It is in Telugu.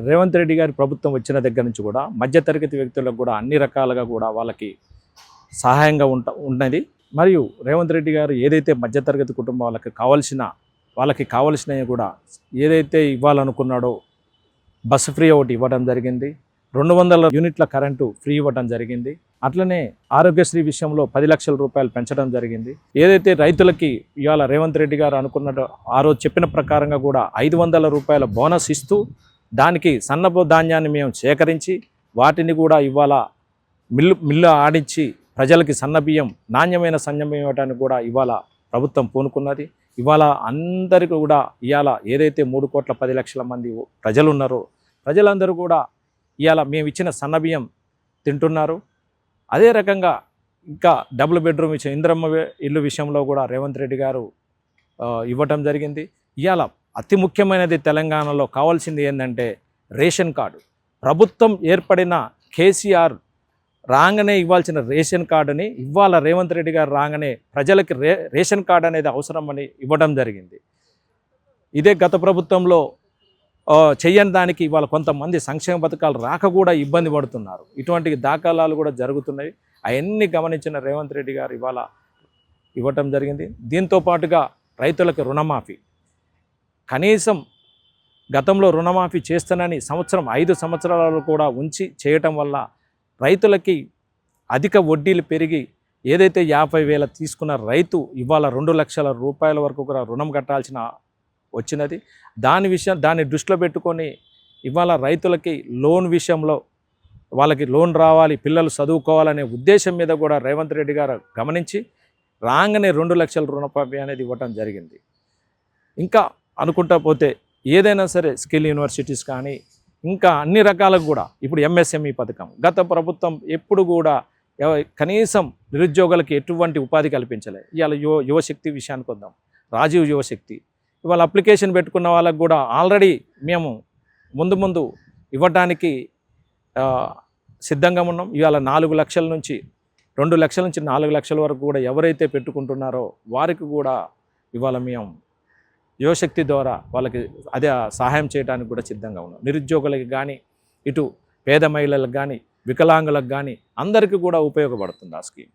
రేవంత్ రెడ్డి గారి ప్రభుత్వం వచ్చిన దగ్గర నుంచి కూడా మధ్యతరగతి వ్యక్తులకు కూడా అన్ని రకాలుగా కూడా వాళ్ళకి సహాయంగా ఉన్నది. మరియు రేవంత్ రెడ్డి గారు ఏదైతే మధ్యతరగతి కుటుంబం వాళ్ళకి కావలసినవి కూడా ఏదైతే ఇవ్వాలనుకున్నాడో బస్సు ఫ్రీ ఒకటి ఇవ్వడం జరిగింది, 200 యూనిట్ల కరెంటు ఫ్రీ ఇవ్వడం జరిగింది. అట్లనే ఆరోగ్యశ్రీ విషయంలో 10 లక్షల రూపాయలు పెంచడం జరిగింది. ఏదైతే రైతులకి ఇవాళ రేవంత్ రెడ్డి గారు అనుకున్నట్టు ఆ రోజు చెప్పిన ప్రకారంగా కూడా 500 రూపాయల బోనస్ ఇస్తూ దానికి సన్నపు ధాన్యాన్ని మేము సేకరించి వాటిని కూడా ఇవాళ మిల్లు ఆడించి ప్రజలకి సన్నబియ్యం నాణ్యమైన సన్నబియ్యం ఇవ్వడానికి కూడా ఇవాళ ప్రభుత్వం పూనుకున్నది. ఇవాళ అందరికీ కూడా ఇవాళ ఏదైతే 3,10,00,000 మంది ప్రజలు ఉన్నారో ప్రజలందరూ కూడా ఇవాళ మేము ఇచ్చిన సన్నబియ్యం తింటున్నారు. అదే రకంగా ఇంకా డబుల్ బెడ్రూమ్ విషయం ఇందిరమ్మ ఇల్లు విషయంలో కూడా రేవంత్ రెడ్డి గారు ఇవ్వటం జరిగింది. ఇవాళ అతి ముఖ్యమైనది తెలంగాణలో కావాల్సింది ఏంటంటే రేషన్ కార్డు. ప్రభుత్వం ఏర్పడిన కేసీఆర్ రాగానే ఇవ్వాల్సిన రేషన్ కార్డుని ఇవాళ రేవంత్ రెడ్డి గారు రాగానే ప్రజలకి రేషన్ కార్డు అనేది అవసరమని ఇవ్వడం జరిగింది. ఇదే గత ప్రభుత్వంలో చెయ్యని దానికి ఇవాళ కొంతమంది సంక్షేమ పథకాలు రాక కూడా ఇబ్బంది పడుతున్నారు. ఇటువంటి దాఖలాలు కూడా జరుగుతున్నాయి. అవన్నీ గమనించిన రేవంత్ రెడ్డి గారు ఇవాళ ఇవ్వటం జరిగింది. దీంతో పాటుగా రైతులకు రుణమాఫీ కనీసం గతంలో రుణమాఫీ చేస్తానని 5 సంవత్సరాలు కూడా ఉంచి చేయటం వల్ల రైతులకి అధిక వడ్డీలు పెరిగి ఏదైతే 50,000 తీసుకున్న రైతు ఇవాళ 2 లక్షల రూపాయల వరకు కూడా రుణం కట్టాల్సిన వచ్చినది. దాన్ని దృష్టిలో పెట్టుకొని ఇవాళ రైతులకి లోన్ విషయంలో వాళ్ళకి లోన్ రావాలి, పిల్లలు చదువుకోవాలనే ఉద్దేశం మీద కూడా రేవంత్ రెడ్డి గారు గమనించి రాగానే 2 లక్షల రుణమాఫీ అనేది ఇవ్వటం జరిగింది. ఇంకా అనుకుంటా పోతే ఏదైనా సరే స్కిల్ యూనివర్సిటీస్ కానీ ఇంకా అన్ని రకాలకు కూడా ఇప్పుడు ఎంఎస్ఎంఈ పథకం గత ప్రభుత్వం ఎప్పుడు కూడా కనీసం నిరుద్యోగులకి ఎటువంటి ఉపాధి కల్పించలేదు. ఇవాళ యువశక్తి విషయానికి వద్దాం. రాజీవ్ యువశక్తి ఇవాళ అప్లికేషన్ పెట్టుకున్న వాళ్ళకు కూడా ఆల్రెడీ మేము ముందు ఇవ్వడానికి సిద్ధంగా ఉన్నాం. ఇవాళ 4 లక్షల నుంచి 2 లక్షల నుంచి 4 లక్షల వరకు కూడా ఎవరైతే పెట్టుకుంటున్నారో వారికి కూడా ఇవాళ మేము యువశక్తి ద్వారా వాళ్ళకి అదే సహాయం చేయడానికి కూడా సిద్ధంగా ఉన్నాం. నిరుద్యోగులకి కానీ ఇటు పేద మహిళలకు కానీ వికలాంగులకు కానీ అందరికీ కూడా ఉపయోగపడుతుంది ఆ స్కీమ్.